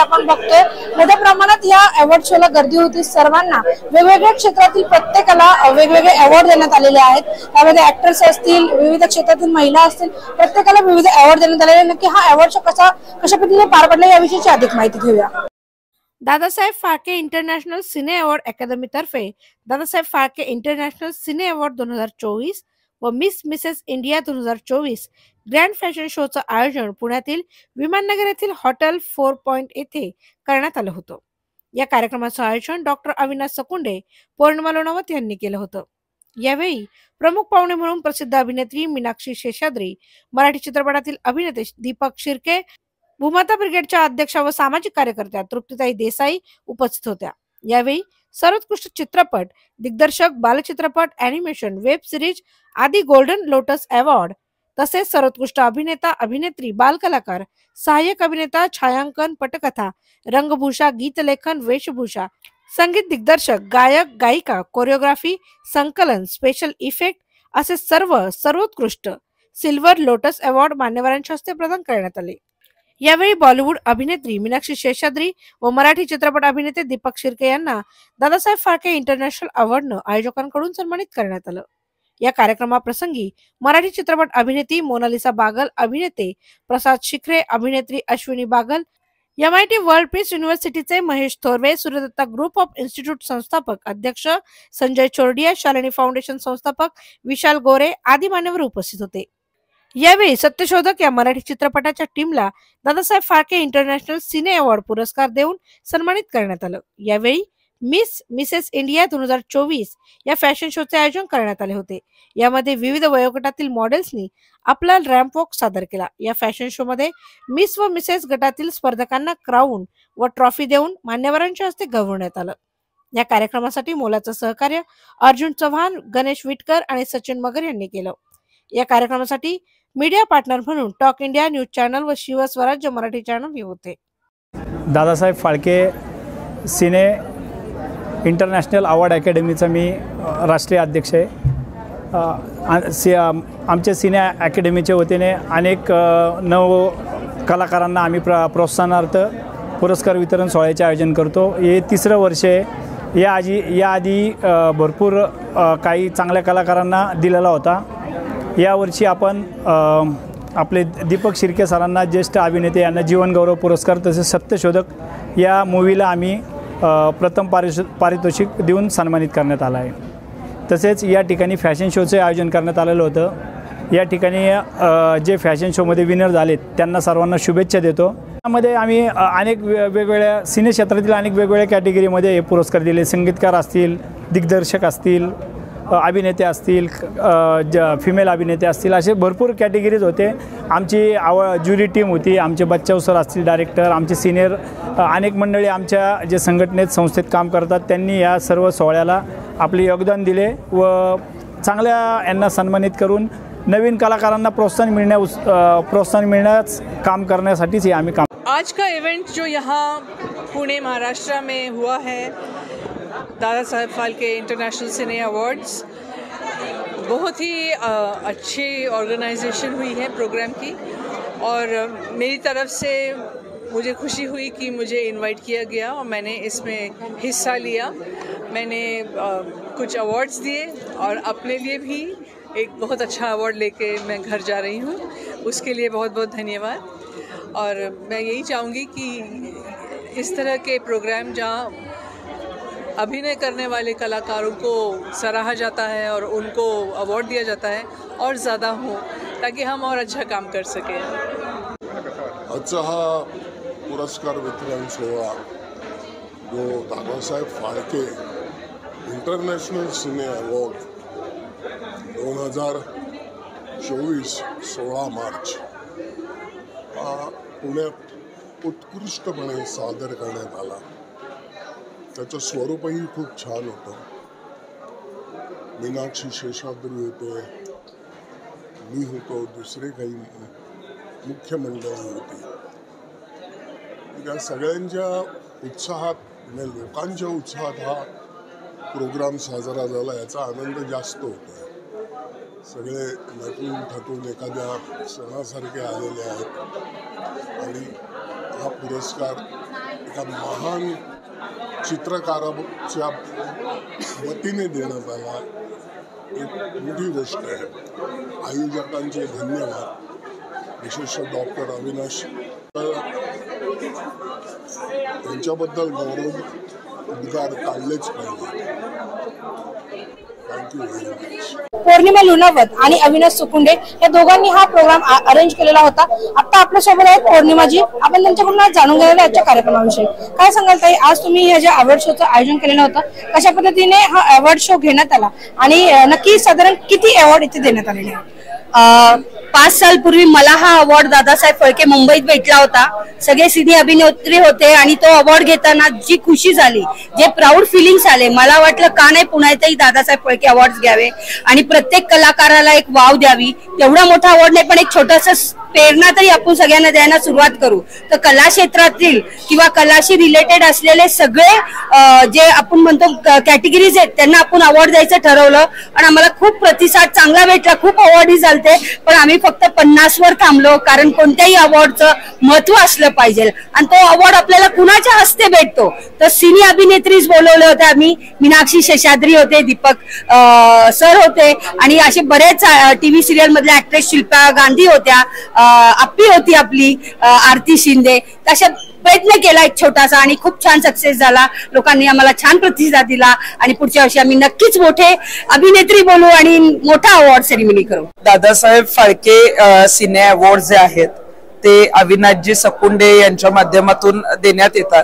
आपण बघतोय मोठ्या प्रमाणात या अवॉर्ड शोला गर्दी होती। सर्वांना वेगवेगळ्या क्षेत्रातील प्रत्येकाला वेगवेगळे अवॉर्ड देण्यात आलेले आहेत। त्यामध्ये ऍक्टर्स असतील, विविध क्षेत्रातील महिला असतील, प्रत्येकाला विविध अवॉर्ड देण्यात आलेले आहेत। नक्की हा अवॉर्ड शो कशा पद्धतीने पार पडला याविषयीची अधिक माहिती घेऊया। Dadasaheb Phalke international cine award academy तर्फे Dadasaheb Phalke international cine award 2024 व miss mrs India 2024 grand fashion शोचं आयोजन पुण्यातील विमाननगर येथील हॉटेल 4 पॉइंट येथे करण्यात आलं होतं। या कार्यक्रमाचं आयोजन डॉक्टर अविनाश सकुंडे, पौर्णिमा लोणावत यांनी केलं होतं। यावेळी प्रमुख पाहुणे म्हणून प्रसिद्ध अभिनेत्री मीनाक्षी शेषाद्री, मराठी चित्रपटातील अभिनेते दीपक शिर्के, भूमाता ब्रिगेडच्या अध्यक्षा व सामाजिक कार्यकर्त्या तृप्तीताई देसाई उपस्थित होत्या। यावेळी सर्वोत्कृष्ट चित्रपट, दिग्दर्शक, बालचित्रपट, ॲनिमेशन, वेब सिरीज आदी गोल्डन लोटस अवॉर्ड तसेच सर्वोत्कृष्ट अभिनेता, अभिनेत्री, बालकलाकार, सहाय्यक अभिनेता, छायांकन, पटकथा, रंगभूषा, गीतलेखन, वेशभूषा, संगीत दिग्दर्शक, गायक, गायिका, कोरिओग्राफी, संकलन, स्पेशल इफेक्ट असे सर्वोत्कृष्ट सिल्वर लोटस अवॉर्ड मान्यवरांच्या हस्ते प्रदान करण्यात आले। यावेळी बॉलिवूड अभिनेत्री मीनाक्षी शेषाद्री व मराठी चित्रपट अभिनेते दीपक शिर्के यांना दादासाहेब फाळके इंटरनॅशनल अवॉर्डनं आयोजकांकडून सन्मानित करण्यात आलं। या कार्यक्रमाप्रसंगी मराठी चित्रपट अभिनेत्री मोनालिसा बागल, अभिनेते प्रसाद शिखरे, अभिनेत्री Ashwini Bagal, MIT world peace युनिव्हर्सिटीचे Mahesh Thorve, Suryadatta group of institute संस्थापक अध्यक्ष संजय चोरडिया, शालिनी फाउंडेशन संस्थापक विशाल गोरे आदी मान्यवर उपस्थित होते। यावेळी सत्यशोधक या मराठी चित्रपटाच्या टीमला Dadasaheb Phalke international cine award पुरस्कार देऊन सन्मानित करण्यात आलं। यावेळी मिस मिसेस इंडिया 2024 या फॅशन शोचे आयोजन करण्यात आले होते। यामध्ये विविध वयोगटातील मॉडेल्सनी आपला रॅम्प वॉक सादर केला। या फॅशन शो मध्ये मिस व मिसेस गटातील स्पर्धकांना क्राऊन व ट्रॉफी देऊन मान्यवरांच्या हस्ते गौरवण्यात आलं। या कार्यक्रमासाठी मोलाचं सहकार्य अर्जुन चव्हाण, गणेश विटकर आणि सचिन मगर यांनी केलं। या कार्यक्रमासाठी मीडिया पार्टनर म्हणून टॉक इंडिया न्यूज चॅनल व शिवस्वराज्य मराठी चॅनल हे होते। दादासाहेब फाळके सिने इंटरनॅशनल अवॉर्ड अकॅडमीचा मी राष्ट्रीय अध्यक्ष आहे। आमच्या सिने अकॅडमीच्या वतीने अनेक नव कलाकारांना आम्ही प्रोत्साहनार्थ पुरस्कार वितरण सोहळ्याचे आयोजन करतो। हे तिसरं वर्ष आहे। याआधी भरपूर काही चांगल्या कलाकारांना दिलेला होता। यावर्षी आपण आपले दीपक शिर्के सरांना, ज्येष्ठ अभिनेते यांना जीवन गौरव पुरस्कार तसेच सत्यशोधक या मूवीला आम्ही प्रथम पारितोषिक देऊन सन्मानित करण्यात आला आहे। तसेच या ठिकाणी फॅशन शोचे आयोजन करण्यात आलेलं होतं। या ठिकाणी जे फॅशन शोमध्ये विनर झालेत त्यांना सर्वांना शुभेच्छा देतो। यामध्ये आम्ही अनेक वेगवेगळ्या सिने क्षेत्रातील अनेक वेगवेगळ्या कॅटेगरीमध्ये हे पुरस्कार दिले। संगीतकार असतील, दिग्दर्शक असतील, अभिनेते असतील, फिमेल अभिनेते असतील, असे भरपूर कॅटेगरीज होते। आमची ज्युरी टीम होती, आमचे बच्चाव सर असतील डायरेक्टर, आमचे सिनियर अनेक मंडळी आमच्या जे संघटनेत संस्थेत काम करतात त्यांनी या सर्व सोहळ्याला आपले योगदान दिले व चांगल्या यांना सन्मानित करून नवीन कलाकारांना प्रोत्साहन मिळण्यास काम करण्यासाठीच आम्ही काम। आज का इवेंट जो यहाँ पुणे महाराष्ट्र में हुआ है, दादा साहेब फाल्के इंटरनेशनल सिने अवार्ड्स, बहुत ही अच्छी ऑर्गेनाइजेशन हुई है प्रोग्राम की। और मेरी तरफ से मुझे खुशी हुई कि मुझे इनवाइट किया गया और मैंने इसमें हिस्सा लिया। मैंने कुछ अवार्ड्स दिए और अपने लिए भी एक बहुत अच्छा अवार्ड लेके मैं घर जा रही हूँ। उसके लिए बहुत बहुत धन्यवाद। और मैं यही चाहूँगी कि इस तरह के प्रोग्राम जहाँ अभिनय करने वाले कलाकारों को सराहा जाता है और उनको अवार्ड दिया जाता है और ज़्यादा हो, ताकि हम और अच्छा काम कर सकें। आजचा हा पुरस्कार वितरण सोहळा जो Dadasaheb Phalke international cine award 2024 16 March हा पुण्यात उत्कृष्टपणे सादर करण्यात आला। त्याचं स्वरूपही खूप छान होतं। मीनाक्षी शेषाद्री होते, मी होतो, दुसरे काही मुख्य मंडळी होती। या सगळ्यांच्या उत्साहात आणि लोकांच्या उत्साहात हा प्रोग्राम साजरा झाला, याचा आनंद जास्त होतो। सगळे नटून थटून एखाद्या सणासारखे आलेले आहेत आणि हा पुरस्कार एका महान चित्रकाराच्या वतीने देण्यात आला एक मोठी गोष्ट आहे. आयोजकांचे धन्यवाद, विशेषतः डॉक्टर अविनाश यांच्याबद्दल गौरव उद्गार काढलेच पाहिजे. Thank you very much. Purnima Lunawat आणि अविनाश सुकुंडे या दोघांनी हा प्रोग्राम अरेंज केलेला होता. आता आपल्या सोबत आहेत पौर्णिमाजी. आपण त्यांच्याकडून आज जाणून घेऊया याच्या कार्यक्रमाविषयी. काय सांगाल ताई, आज तुम्ही या ज्या अवॉर्ड शोचं आयोजन केलेलं होतं, कशा पद्धतीने हा अवॉर्ड शो घेण्यात आला आणि नक्की साधारण किती अवॉर्ड इथे देण्यात आलेले आहेत? 5 साल पूर्वी मला हा अवॉर्ड दादासाहेब फाळके मुंबईत भेटला होता. सगळे सिनी अभिनेत्री होते आणि तो अवॉर्ड घेताना जी खुशी झाली, जे प्राऊड फिलिंग्स आले, मला वाटलं का नाही पुण्यातही दादासाहेब फाळके अवॉर्ड घ्यावे आणि प्रत्येक कलाकाराला एक वाव द्यावी. एवढा मोठा अवॉर्ड नाही पण एक छोटस प्रेरणा तरी आपण सगळ्यांना द्यायला सुरुवात करू. तर कला क्षेत्रातील किंवा कलाशी रिलेटेड असलेले सगळे जे आपण म्हणतो कॅटेगरीज आहेत त्यांना आपण अवॉर्ड द्यायचं ठरवलं आणि आम्हाला खूप प्रतिसाद चांगला भेटला. खूप अवॉर्डही झालते पण आम्ही फक्त 50 वर थांबलो, कारण कोणत्याही अवॉर्डचं महत्व असलं पाहिजे आणि तो अवॉर्ड आपल्याला कुणाच्या हस्ते भेटतो. तर सिनी अभिनेत्रीज बोलवले होते आम्ही. मीनाक्षी शेषाद्री होते, दीपक सर होते आणि असे बरेच टीव्ही सिरियल मधल्या ऍक्ट्रेस शिल्पा गांधी होत्या, आप्पी होती आपली आरती शिंदे. तशा प्रयत्न केला एक छोटासा आणि खूप छान सक्सेस झाला. लोकांनी आम्हाला छान प्रतिसाद दिला आणि पुढच्या वर्षी आम्ही नक्कीच मोठे अभिनेत्री बोलू आणि मोठा अवॉर्ड सेरेमनी करू. दादासाहेब फाळके सिने अवॉर्ड जे आहेत ते अविनाशजी सकुंडे यांच्या माध्यमातून देण्यात येतात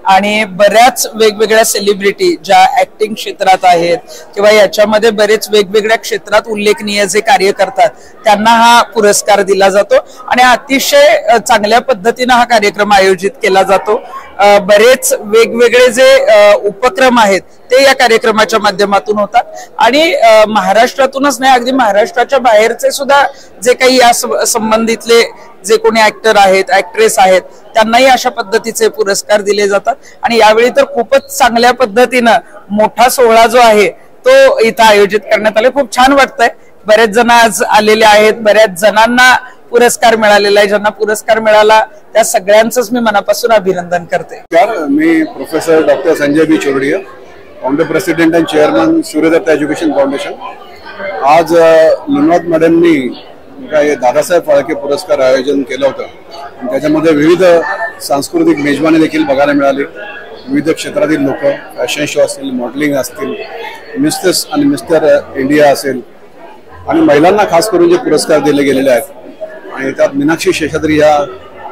आणि बऱ्याच वेगवेगळ्या सेलिब्रिटी ज्या ऍक्टिंग क्षेत्रात आहेत किंवा याच्यामध्ये बरेच वेगवेगळ्या क्षेत्रात उल्लेखनीय जे कार्य करतात त्यांना हा पुरस्कार दिला जातो आणि अतिशय चांगल्या पद्धतीने हा कार्यक्रम आयोजित केला जातो. बरेच वेगवेगळे जे उपक्रम आहेत ते या कार्यक्रमाच्या माध्यमातून होतात आणि महाराष्ट्रातूनच नाही, अगदी महाराष्ट्राच्या बाहेरचे सुद्धा जे काही या संबंधितले जे कोणी ऍक्टर आहेत, ऍक्ट्रेस आहेत त्यांनाही अशा पद्धतीचे पुरस्कार दिले जातात. आणि यावेळी तर खूपच चांगल्या पद्धतीनं मोठा सोहळा जो आहे तो इथं आयोजित करण्यात आला. खूप छान वाटतंय. बरेच जण आज आलेले आहेत, बऱ्याच जणांना पुरस्कार मिळालेला आहे. ज्यांना पुरस्कार मिळाला त्या सगळ्यांचंच मी मनापासून अभिनंदन करते. मी professor doctor Sanjay B Chordia, founder president and chairman Suryadatta education foundation. आज लुणवत मॅडमनी काय दादासाहेब फाळके पुरस्कार आयोजन केलं होतं. त्याच्यामध्ये विविध सांस्कृतिक मेजवानी देखील बघायला मिळाली. विविध क्षेत्रातील लोक, फॅशन शो असतील, मॉडेलिंग असतील, मिसेस आणि मिस्टर इंडिया असेल आणि महिलांना खास करून जे पुरस्कार दिले गेलेले आहेत आणि त्यात मीनाक्षी शेषाद्री या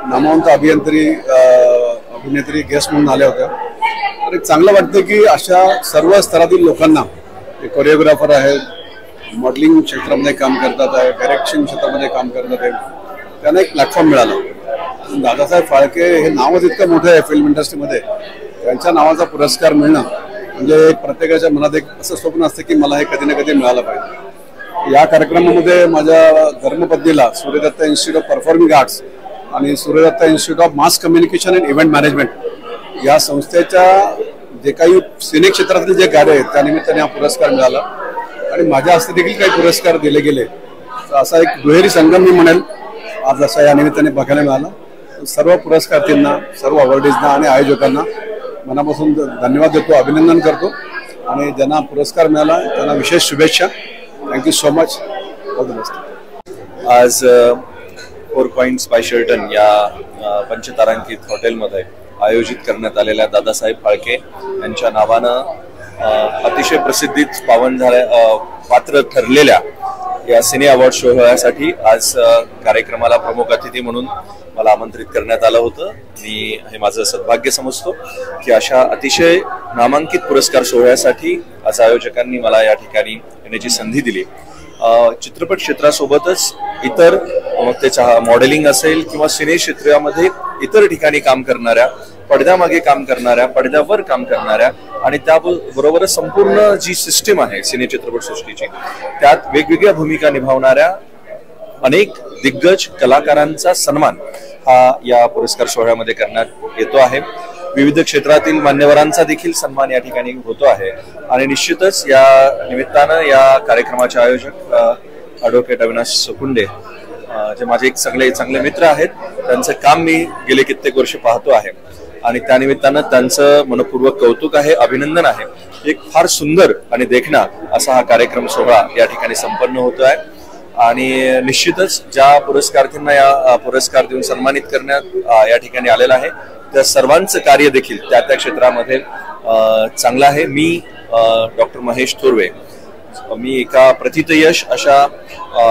नामवंत अभिनेत्री गेस्ट म्हणून आल्या होत्या. तर एक चांगलं वाटतं की अशा सर्व स्तरातील लोकांना, कोरिओग्राफर आहेत, मॉडेलिंग क्षेत्रामध्ये काम करतात आहे, डायरेक्शन क्षेत्रामध्ये काम करतात आहे, त्यांना एक प्लॅटफॉर्म मिळाला. दादासाहेब फाळके हे नावच इतकं मोठं आहे फिल्म इंडस्ट्रीमध्ये, त्यांच्या नावाचा पुरस्कार मिळणं म्हणजे प्रत्येकाच्या मनात एक असं स्वप्न असतं की मला हे कधी ना कधी मिळालं पाहिजे. या कार्यक्रमामध्ये माझ्या धर्मपत्नीला Suryadatta institute of performing arts आणि Suryadatta institute of mass communication and event management या संस्थेच्या जे काही सिने क्षेत्रातले जे कार्य आहेत त्यानिमित्ताने हा पुरस्कार मिळाला आणि माझ्या हस्ते देखील काही पुरस्कार दिले गेले. असा एक दुहेरी संगम मी म्हणेल आज असा या निमित्ताने बघायला मिळाला. सर्व पुरस्कारार्थींना, सर्व अवॉर्डीजना आणि आयोजकांना मनापासून धन्यवाद देतो, अभिनंदन करतो आणि ज्यांना पुरस्कार मिळाला त्यांना विशेष शुभेच्छा. Thank you so much. All the best. आज 4 पॉइंट्स बाय शेल्टन या पंचतारांकित हॉटेलमध्ये आयोजित करण्यात आलेल्या दादासाहेब फाळके यांच्या नावानं अतिशय प्रसिद्धीत पात्र ठरलेल्या या सिने अवॉर्ड सोहळ्यासाठी आज कार्यक्रमाला प्रमुख अतिथी म्हणून मला आमंत्रित करण्यात आलं होतं. मी हे माझं सद्भाग्य समजतो की अशा अतिशय नामांकित पुरस्कार सोहळ्यासाठी आज आयोजकांनी मला या ठिकाणी येण्याची संधी दिली. चित्रपट क्षेत्रासोबतच इतर मग त्याच्या मॉडेलिंग असेल किंवा सिने क्षेत्रामध्ये इतर ठिकाणी काम करणाऱ्या, पडद्यामागे काम करणाऱ्या, पडद्यावर काम करणाऱ्या आणि त्याबरोबरच संपूर्ण जी सिस्टीम आहे सिने चित्रपट सृष्टीची त्यात वेगवेगळ्या भूमिका निभावणाऱ्या अनेक दिग्गज कलाकारांचा सन्मान हा या पुरस्कार सोहळ्यामध्ये करण्यात येतो आहे. विविध क्षेत्रातील मान्यवरांचा देखील सन्मान या ठिकाणी होतो आहे आणि निश्चितच या निमित्तानं या कार्यक्रमाचे आयोजक ॲडव्होकेट अविनाश सुकुंडे जे माझे एक चांगले मित्र आहेत, त्यांचं काम मी गेले कित्येक वर्ष पाहतो आहे आणि त्यानिमित्तानं त्यांचं मनपूर्वक कौतुक आहे, अभिनंदन आहे. एक फार सुंदर आणि देखणा असा हा कार्यक्रम सोहळा या ठिकाणी संपन्न होतो आहे आणि निश्चितच ज्या पुरस्कारार्थींना या पुरस्कार देऊन सन्मानित करण्यात या ठिकाणी आलेला आहे त्या सर्वांचं कार्य देखील त्या त्या क्षेत्रामध्ये चांगलं आहे. मी डॉक्टर महेश थोरवे, मी एका प्रथितयश अशा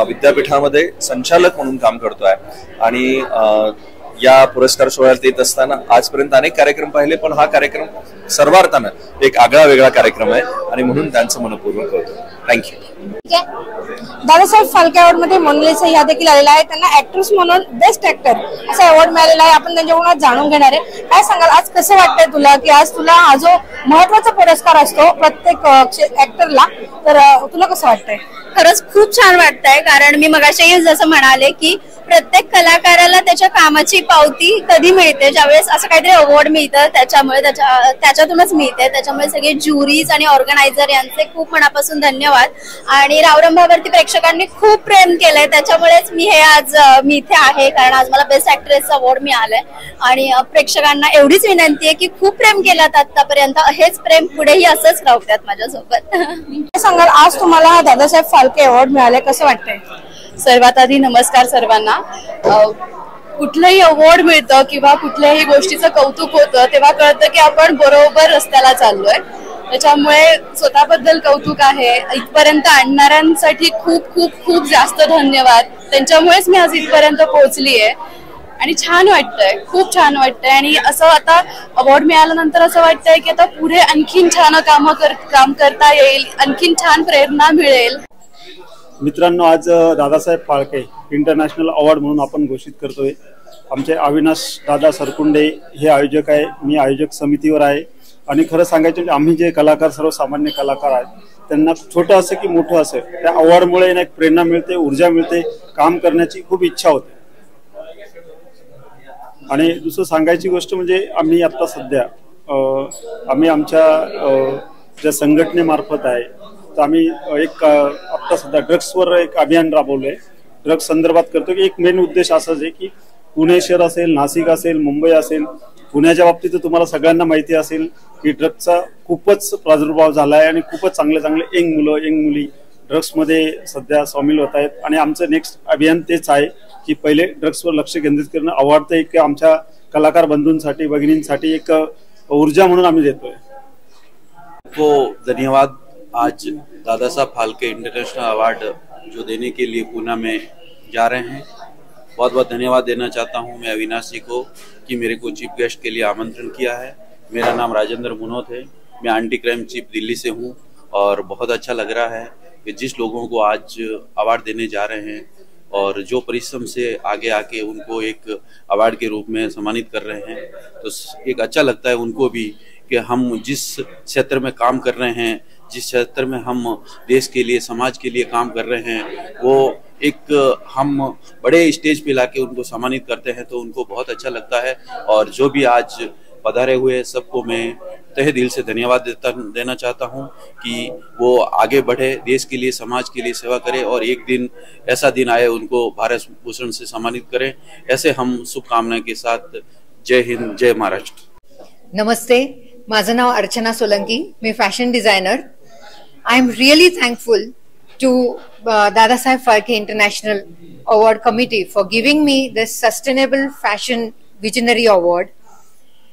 विद्यापीठामध्ये संचालक म्हणून काम करतो आहे आणि या पुरस्कार सोहळ्यात येत असताना आजपर्यंत अनेक कार्यक्रम पाहिले, पण हा कार्यक्रम सर्वार्थानं एक आगळा वेगळा कार्यक्रम आहे आणि म्हणून त्यांचं मनपूर्वक होतं. थँक्यू. दादासाहेब फाळके अवॉर्ड मध्ये मोनालिसा या देखील आलेला आहे. त्यांना ऍक्ट्रेस म्हणून बेस्ट ऍक्टर असा अवॉर्ड मिळालेला आहे. आपण त्यांच्याकडून जाणून घेणार आहे. काय सांगाल, आज कसं वाटतंय तुला की आज तुला हा जो महत्वाचा पुरस्कार असतो प्रत्येक ऍक्टरला, तर तुला कसं वाटतंय? खरंच खूप छान वाटतंय, कारण मी मगाशी जसं म्हणाले की प्रत्येक कलाकाराला त्याच्या कामाची पावती कधी मिळते, ज्यावेळेस असं काहीतरी अवॉर्ड मिळतं त्याच्यामुळे त्याच्यातूनच मिळते. त्याच्यामुळे सगळे ज्युरीज आणि ऑर्गनायझर यांचे खूप मनापासून धन्यवाद. आणि रावरंभावरती प्रेक्षकांनी खूप प्रेम केलंय, त्याच्यामुळेच मी इथे आहे, कारण आज मला बेस्ट ऍक्ट्रेसचा अवॉर्ड मिळालाय. आणि प्रेक्षकांना एवढीच विनंती आहे की खूप प्रेम केलात आतापर्यंत, हेच प्रेम पुढेही असंच राहतात माझ्यासोबत. सांगाल, आज तुम्हाला दादासाहेब फाळके अवॉर्ड मिळाले, कसं वाटतंय? सर्वात आधी नमस्कार सर्वांना. कुठलंही अवॉर्ड मिळतं किंवा कुठल्याही गोष्टीचं कौतुक होतं तेव्हा कळतं की आपण बरोबर रस्त्याला चाललोय. त्याच्यामुळे स्वतःबद्दल कौतुक आहे. इथपर्यंत आणणाऱ्यांसाठी खूप खूप खूप जास्त धन्यवाद. त्यांच्यामुळेच मी आज इथपर्यंत पोहोचली आहे आणि छान वाटतंय, खूप छान वाटतंय. आणि असं आता अवॉर्ड मिळाल्यानंतर असं वाटतंय की आता पुढे आणखीन छान काम करता येईल, आणखीन छान प्रेरणा मिळेल. मित्रांनो, आज दादासाहेब फाळके इंटरनॅशनल अवॉर्ड म्हणून आपण घोषित करतोय. आमचे अविनाश दादा सरकुंडे हे आयोजक आहे, मी आयोजक समितीवर आहे. आणि खरं सांगायचं म्हणजे आम्ही जे कलाकार, सर्वसामान्य कलाकार आहेत, त्यांना छोटं असं की मोठं असं त्या अवॉर्डमुळे एक प्रेरणा मिळते, ऊर्जा मिळते, काम करण्याची खूप इच्छा होते. आणि दुसरं सांगायची गोष्ट म्हणजे आम्ही आता सध्या आम्ही आमच्या ज्या संघटनेमार्फत आहे, तर आम्ही एक आता सध्या ड्रग्सवर एक अभियान राबवलंय. ड्रग्स संदर्भात करतो की एक मेन उद्देश असाच आहे की पुणे शहर असेल, नाशिक असेल, मुंबई असेल, पुण्याच्या बाबतीत तुम्हाला सगळ्यांना माहिती असेल की ड्रग्सचा खूपच प्रादुर्भाव झाला आहे आणि खूपच चांगले चांगले यंग मुलं, यंग मुली ड्रग्समध्ये सध्या सामील होत आहेत. आणि आमचं नेक्स्ट अभियान तेच आहे की पहिले ड्रग्सवर लक्ष केंद्रित करणं. अवॉर्ड तर एक आमच्या कलाकार बंधूंसाठी, भगिनींसाठी एक ऊर्जा म्हणून आम्ही देतोय. धन्यवाद. आज दादा साहब फाळके इंटरनेशनल अवार्ड जो देने के लिए पूना में जा रहे हैं, बहुत बहुत धन्यवाद देना चाहता हूं मैं अविनाश जी को कि मेरे को चीफ गेस्ट के लिए आमंत्रण किया है. मेरा नाम राजेंद्र मुनोत है, मैं एंटी क्राइम चीफ दिल्ली से हूं और बहुत अच्छा लग रहा है कि जिस लोगों को आज अवार्ड देने जा रहे हैं और जो परिश्रम से आगे आके उनको एक अवार्ड के रूप में सम्मानित कर रहे हैं, तो एक अच्छा लगता है उनको भी कि हम जिस क्षेत्र में काम कर रहे हैं, जिस क्षेत्र में हम देश के लिए, समाज के लिए काम कर रहे हैं, वो एक हम बड़े स्टेज पे लाके उनको सम्मानित करते हैं तो उनको बहुत अच्छा लगता है. और जो भी आज पधारे हुए सबको मैं तहे दिल से धन्यवाद देना चाहता हूं कि वो आगे बढ़े, देश के लिए, समाज के लिए सेवा करें और एक दिन ऐसा दिन आए उनको भारत भूषण से सम्मानित करें. ऐसे हम शुभकामनाएं के साथ जय हिंद, जय महाराष्ट्र. नमस्ते, माझं नाव अर्चना सोलंकी, मी fashion designer. I am really thankful to Dada Saheb Phalke International Award Committee for giving me this Sustainable Fashion Visionary Award.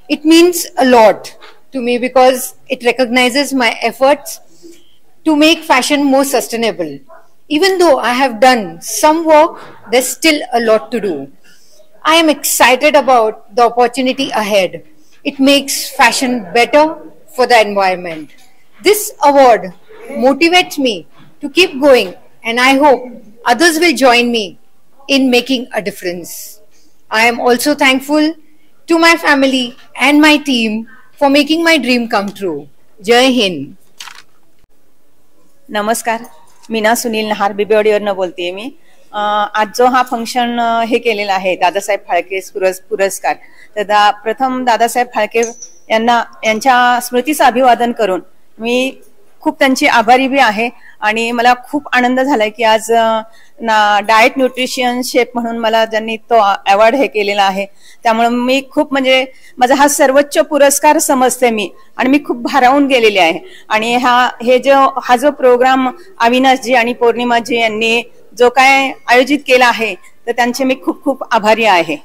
It means a lot to me because it recognizes my efforts to make fashion more sustainable. Even though I have done some work, there's still a lot to do. I am excited about the opportunity ahead. It makes fashion better for the environment. This award motivates me to keep going, and I hope others will join me in making a difference. I am also thankful to my family and my team for making my dream come true. Jai Hind. नमस्कार, मीना सुनील नहार बिबेवाडीवरनं बोलतेय मी. आज जो हा function हे केलेला आहे दादासाहेब फाळके पुरस्कार, तर प्रथम दादासाहेब फाळके यांच्या स्मृतीचं अभिवादन करून मी खूप त्यांची आभारी बी आहे आणि मला खूप आनंद झालाय की आज डाएट न्यूट्रिशन शेफ म्हणून मला ज्यांनी तो अवॉर्ड हे केलेला आहे, त्यामुळे मी खूप म्हणजे माझा हा सर्वोच्च पुरस्कार समजते मी, आणि मी खूप भारावून गेलेले आहे. आणि हा जो प्रोग्राम अविनाशजी आणि पौर्णिमाजी यांनी जो काय आयोजित केला आहे तर त्यांचे मी खूप खूप आभारी आहे.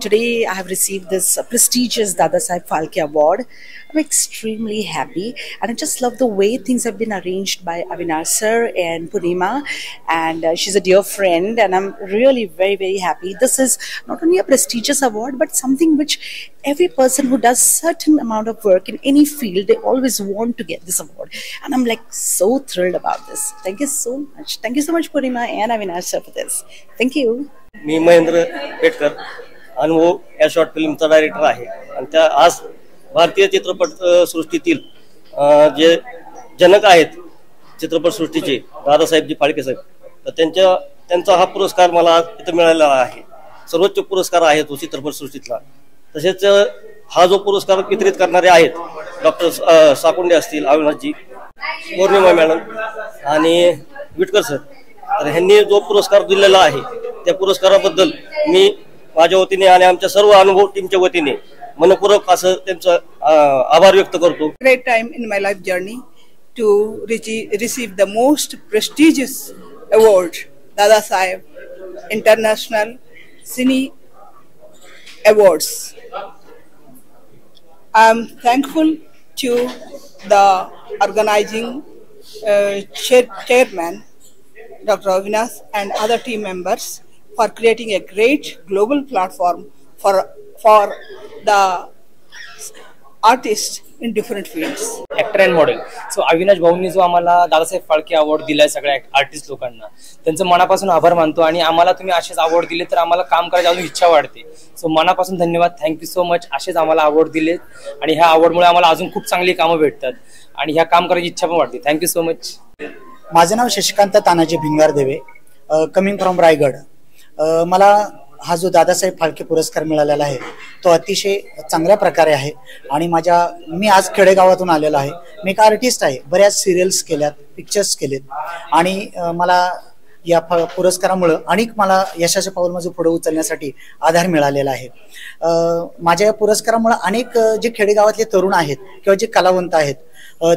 Today I have received this prestigious Dadasaheb Phalke Award. I'm extremely happy, and I just love the way things have been arranged by Avinash sir and Purnima, and she's a dear friend, and I'm really very, very happy. This is not only a prestigious award, but something which every person who does certain amount of work in any field, they always want to get this award, and I'm like so thrilled about this. Thank you so much. Thank you so much, Purnima and Avinash sir, for this. Thank you. मी महेंद्र पेटकर अनुभव या short फिल्मचा director आहे, आणि त्या आज भारतीय चित्रपट सृष्टीतील जे जनक आहेत चित्रपट सृष्टीचे दादासाहेबजी फाळके साहेब, तर त्यांचा हा पुरस्कार मला इथं मिळालेला आहे. सर्वोच्च पुरस्कार आहे तो चित्रपट सृष्टीतला. तसेच हा जो पुरस्कार वितरित करणारे आहेत डॉक्टर साकुंडे असतील, अविनाशजी, पौर्णिमा मॅडम आणि विटकर सर, तर ह्यांनी जो पुरस्कार दिलेला आहे त्या पुरस्काराबद्दल मी माझ्या वतीने आणि आमच्या सर्व अनुभव टीमच्या वतीने मनपूर्वक असं त्यांचा आभार व्यक्त करतो. Great time in my life journey to receive the most prestigious award, Dada Saheb International Cine Awards. I am thankful to the organizing chairman, Dr. Avinash, and other team members for creating a great global platform for the artists in different fields. Actor and model. So Avinash भाऊंनी जो आम्हाला Dadasaheb Phalke award दिलाय सगळ्या artist लोकांना, त्यांचं मनापासून आभार मानतो, आणि आम्हाला तुम्ही असेच अवॉर्ड दिले तर आम्हाला काम करायची अजून इच्छा वाढते. सो मनापासून धन्यवाद. Thank you so much. असेच आम्हाला अवॉर्ड दिलेत, आणि ह्या अवॉर्डमुळे आम्हाला अजून खूप चांगली कामं भेटतात, आणि ह्या काम करायची इच्छा पण वाढते. Thank you so much. माझं नाव शशिकांत तानाजी भिंगारदेवे, कमिंग फ्रॉम रायगड. मला हा जो दादासाहेब फाळके पुरस्कार मिळालेला आहे तो अतिशय चांगल्या प्रकारे आहे, आणि मी आज खेडेगावातून आलेलो आहे. मी एक आर्टिस्ट आहे, बऱ्याच सिरियल्स केल्यात, पिक्चर्स केलेत, आणि मला या पुरस्कारामुळे अनेक मला यशाचे पाऊल माझं पुढे उचलण्यासाठी आधार मिळालेला आहे. माझ्या या पुरस्कारामुळे अनेक जे खेडेगावातले तरुण आहेत किंवा जे कलावंत आहेत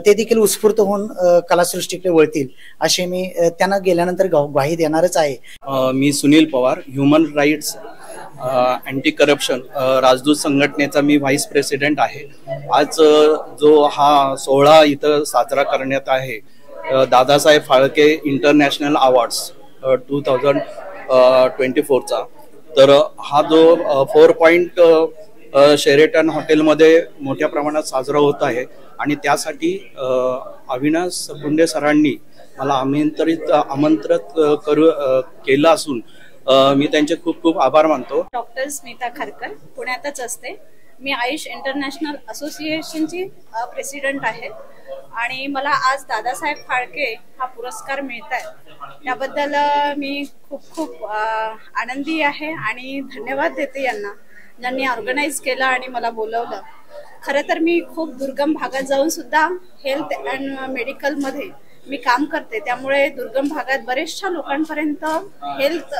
ते देखील उत्स्फूर्त होऊन कलासृष्टीकडे वळतील असे मी त्यांना गेल्यानंतर ग्वाही देणारच आहे. मी Sunil Pawar, human rights anti corruption राजदूत संघटनेचा मी व्हाईस प्रेसिडेंट आहे. आज जो हा सोहळा इथं साजरा करण्यात आहे दादासाहेब फाळके इंटरनॅशनल अवॉर्ड्स 2024चा, तर हा जो 4 पॉइंट शेरेटन हॉटेलमध्ये मोठ्या प्रमाणात साजरा होत आहे, आणि त्यासाठी अविनाश साकुंडे सरांनी मला आमंत्रित केलं असून मी त्यांचे खूप खूप आभार मानतो. डॉक्टर स्मिता खारकर, पुण्यातच असते. मी आयुष इंटरनॅशनल असोसिएशनची प्रेसिडेंट आहे, आणि मला आज दादासाहेब फाळके हा पुरस्कार मिळत आहे त्याबद्दल मी खूप खूप आनंदी आहे, आणि धन्यवाद देते यांना ज्यांनी ऑर्गनाईज केलं आणि मला बोलवलं. खरं तर मी खूप दुर्गम भागात जाऊन सुद्धा हेल्थ अँड मेडिकलमध्ये मी काम करते, त्यामुळे दुर्गम भागात बरेचशा लोकांपर्यंत हेल्थ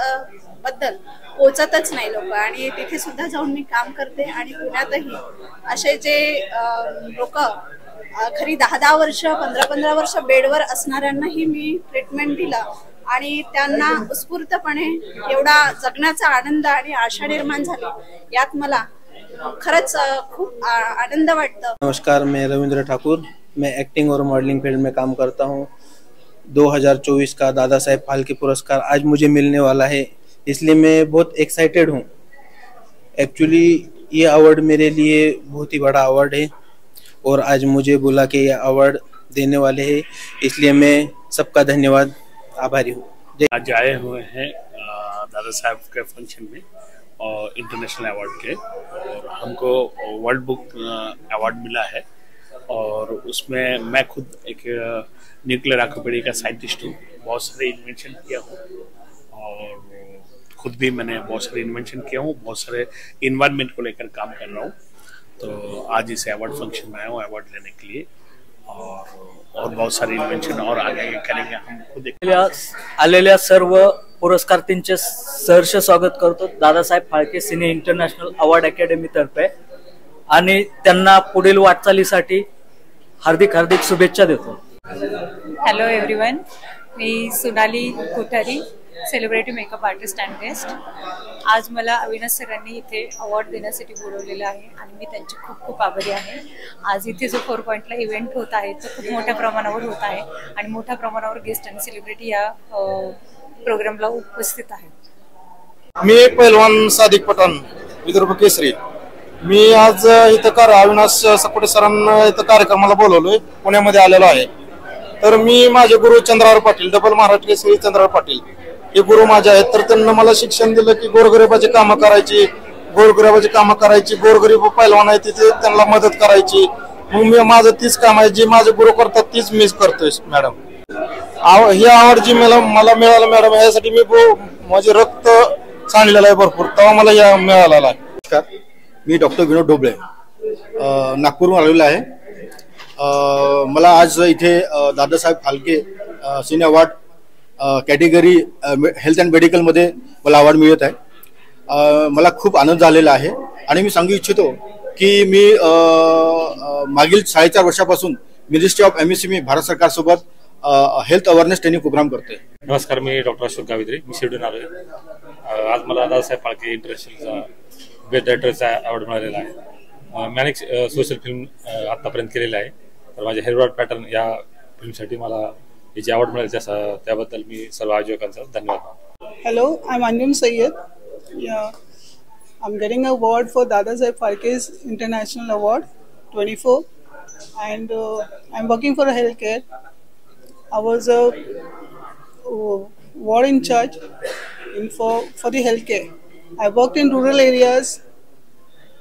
बद्दल पोहोचतच नाही लोक, आणि तिथे सुद्धा जाऊन मी काम करते. आणि पुण्यातही असे जे लोक खरी 10-10 वर्ष 15-15 वर्ष बेडवर असणाऱ्यांनाही मी ट्रीटमेंट दिला, आणि त्यांना उत्स्फूर्तपणे एवढा जगण्याचा आनंद आणि आशा निर्माण झाली, यात मला खरंच खूप आनंद वाटतं. नमस्कार, मैं रविंद्र ठाकुर, मैं एक्टिंग और मॉडलिंग फील्ड में काम करता हूँ. 2024 का दादा साहेब फाल्के पुरस्कार आज मुझे मिलने वाला है, इसलिए मैं बहुत एक्साइटेड हूँ. एक्चुअली ये अवार्ड मेरे लिए बहुत ही बड़ा अवार्ड है, और आज मुझे बोला कि ये अवार्ड देने वाले हैं, इसलिए मैं सबका धन्यवाद आभारी हूँ. आज आए हुए हैं दादा साहब के फंक्शन में और इंटरनेशनल अवार्ड के, और हमको वर्ल्ड बुक अवार्ड मिला है, और उसमें मैं खुद एक न्यूक्लियर आर्किपेडी का साइंटिस्ट हूँ. बहुत सारे इन्वेंशन किया हूँ, और खुद भी मैंने बहुत सारे इन्वेंशन किया हूँ, बहुत सारे इन्वायरमेंट को लेकर काम कर रहा हूँ. तो आज इस अवार्ड फंक्शन में आया हूँ अवार्ड लेने के लिए, और और बहुत सारे इन्वेंशन और आगे करेंगे हम खुद। आलेल्या सर्व पुरस्कारार्थींचे सहर्ष स्वागत करतो दादासाहेब फाळके सिने इंटरनॅशनल अवॉर्ड अकॅडमी तर्फे आणि त्यांना पुढील वाटचालीसाठी हार्दिक हार्दिक शुभेच्छा देतो। Hello everyone, me Sonali Kothari, celebrity makeup artist and guest. आज मला अविनाश सरांनी इथे अवॉर्ड देण्यासाठी बोलवलेलं आहे आणि मी त्यांची खूप खूप आभारी आहे। आज इथे जो 4 पॉइंटला इव्हेंट होत आहे तो खूप मोठ्या प्रमाणावर होत आहे आणि मोठ्या प्रमाणावर गेस्ट आणि सेलिब्रिटी या प्रोग्रामला उपस्थित आहेत। मी पहिलवान सादिक पठाण, विदर्भ केसरी। मी आज इथं अविनाश सकोटे सरांना इथं कार्यक्रमाला बोलवलोय, पुण्यामध्ये आलेलो आहे। तर मी माझे गुरु चंद्रहार पाटील, डबल महाराष्ट्र केसरी चंद्रहार पाटील हे गुरु माझे आहेत। तर त्यांना मला शिक्षण दिलं की गोरगरिबाची कामं करायची, गोरगरीब पहिलवान आहे तिथे त्यांना मदत करायची। मग मी माझं तीच काम आहे, जी माझे गुरु करतात तीच मी करतोय मॅडम। ही आवड जी मला मिळालं मॅडम, यासाठी मी माझे रक्त सांडलेलं आहे भरपूर, तेव्हा मला या मिळालेला आहे। नमस्कार, मी डॉक्टर विनोद ढोबळे, नागपूरहून आलेलो आहे। मला आज इथे दादासाहेब फाळके सिने अवॉर्ड कॅटेगरी हेल्थ अँड मेडिकलमध्ये मला अवॉर्ड मिळत आहे। मला खूप आनंद झालेला आहे आणि मी सांगू इच्छितो की मी मागील 4.5 वर्षापासून मिनिस्ट्री ऑफ MSME भारत सरकारसोबत हेल्थ अवेअरनेस ट्रेनिंग प्रोग्राम करतोय। नमस्कार, मी डॉक्टर अशोक गावित्रे, मी शिर्डीहून आलो आहे। आज मला दादासाहेब फाळके इंटरनॅशनलचा बेस्ट डायरेक्टरचा अवॉर्ड मिळालेला आहे। मी अनेक सोशल फिल्म आतापर्यंत केलेले आहे, तर माझ्या हेअरवॉर्ड पॅटर्न या फिल्मसाठी मला याची आवड मिळाली, त्याबद्दल मी सर्व आयोजकांचा धन्यवाद मानतो। Hello, I'm Anjum Sayyed. I'm getting an award for Dada Saheb Phalke's International Award 24, and I'm working for healthcare. I was a ward in charge for the healthcare. I worked in rural areas.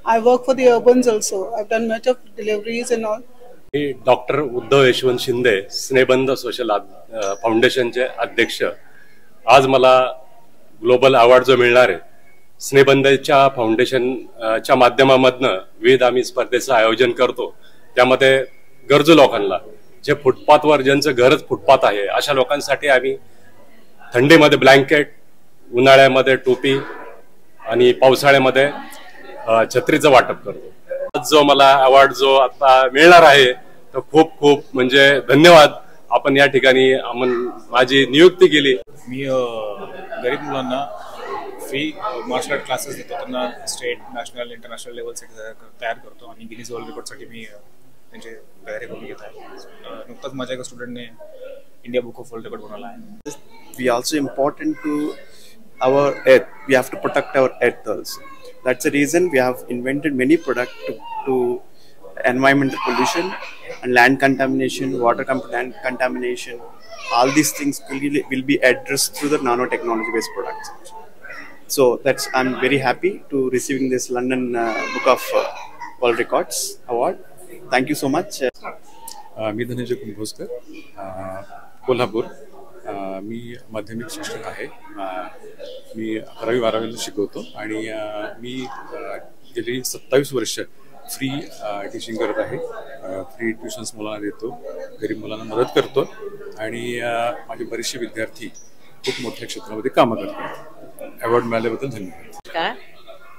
I work for the urbans also. I've done much of deliveries and all. Doctor Uddhav Yashwant Shinde, Snehbandh social फाउंडेशनचे अध्यक्ष। आज मला global award जो मिळणार आहे, स्नेहबंधच्या फाउंडेशनच्या माध्यमामधनं विविध आम्ही स्पर्धेचं आयोजन करतो। त्यामध्ये गरजू लोकांना, जे फुटपाथवर ज्यांचं घरच फुटपाथ आहे अशा लोकांसाठी आम्ही थंडीमध्ये ब्लँकेट, उन्हाळ्यामध्ये टोपी आणि पावसाळ्यामध्ये छत्रीचं वाटप करतो। जो मला अवॉर्ड जो आता मिळणार आहे तो खूप खूप म्हणजे धन्यवाद। आपण या ठिकाणी माझी नियुक्ती केली। मी गरीब मुलांना फ्री मार्शल आर्ट क्लासेस देतो, त्यांना स्टेट, नॅशनल, इंटरनॅशनल लेवलसाठी तयार करतो आणि गिनीज वर्ल्ड रेकॉर्डसाठी मी त्यांची तयारी करून घेत आहे। नुकताच माझ्या एका स्टुडंटने India book of world record बनवला आहे। We also important to our earth. We have to protect our earth also. That's the reason we have invented many products to environmental pollution and land contamination, water contamination. All these things will be addressed through the nanotechnology based products. So I'm very happy to receiving this London Book of World Records award. Thank you so much. मी धनंजय कुंभोजकर, कोल्हापूर। मी माध्यमिक शिक्षक आहे। मी 11वी-12वीला शिकवतो आणि मी गेली 27 वर्ष free teaching करत आहे। Free tuitions मुलांना देतो, गरीब मुलांना मदत करतो आणि माझे बरेचसे विद्यार्थी खूप मोठ्या क्षेत्रामध्ये कामं करतात। अवॉर्ड मिळाल्याबद्दल धन्यवाद। नमस्कार,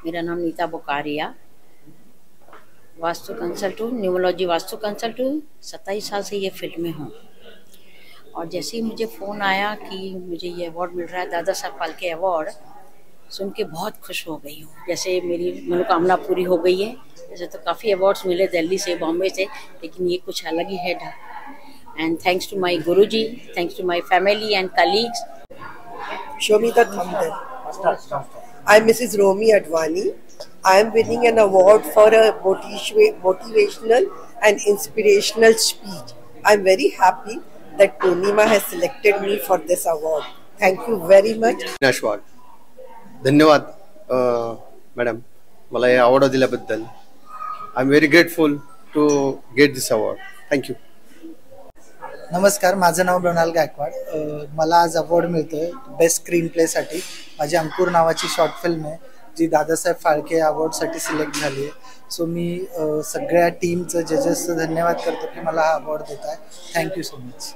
मेरा नाम नीता बुकारिया, वास्तु कंसल्टेंट, न्यूमोलॉजी वास्तु कंसल्टेंट। 27 साल से ये फील्ड में हूँ और जैसे ही मुझे फ़ोन आया कि मुझे ये अवार्ड मिल रहा है, दादा साहब फाल्के अवार्ड, सुन के बहुत खुश हो गई हूँ। जैसे मेरी मनोकामना पूरी हो गई है। जैसे तो काफ़ी अवार्ड्स मिले दिल्ली से, बॉम्बे से, लेकिन ये कुछ अलग ही है। एंड थैंक्स टू माय गुरुजी, thanks to my family and colleagues. Shomita Thamdar. I'm Mrs. Romi Advani. I am winning an award for a motivational and inspirational speech. I'm very happy that Punima has selected me for this award. Thank you very much. Nashwad. धन्यवाद madam, मला हे award दिल्याबद्दल। I am very grateful to get this award. Thank you. नमस्कार, माझं नाव मृणाल गायकवाड। मला आज award मिळतोय best screen प्लेसाठी। माझी अंकुर नावाची शॉर्ट फिल्म आहे जी दादासाहेब फाळके अवॉर्डसाठी सिलेक्ट झाली आहे। सो मी सगळ्या टीमचं जजेसचं धन्यवाद करतो की मला हा अवॉर्ड देत आहे. Thank you so much.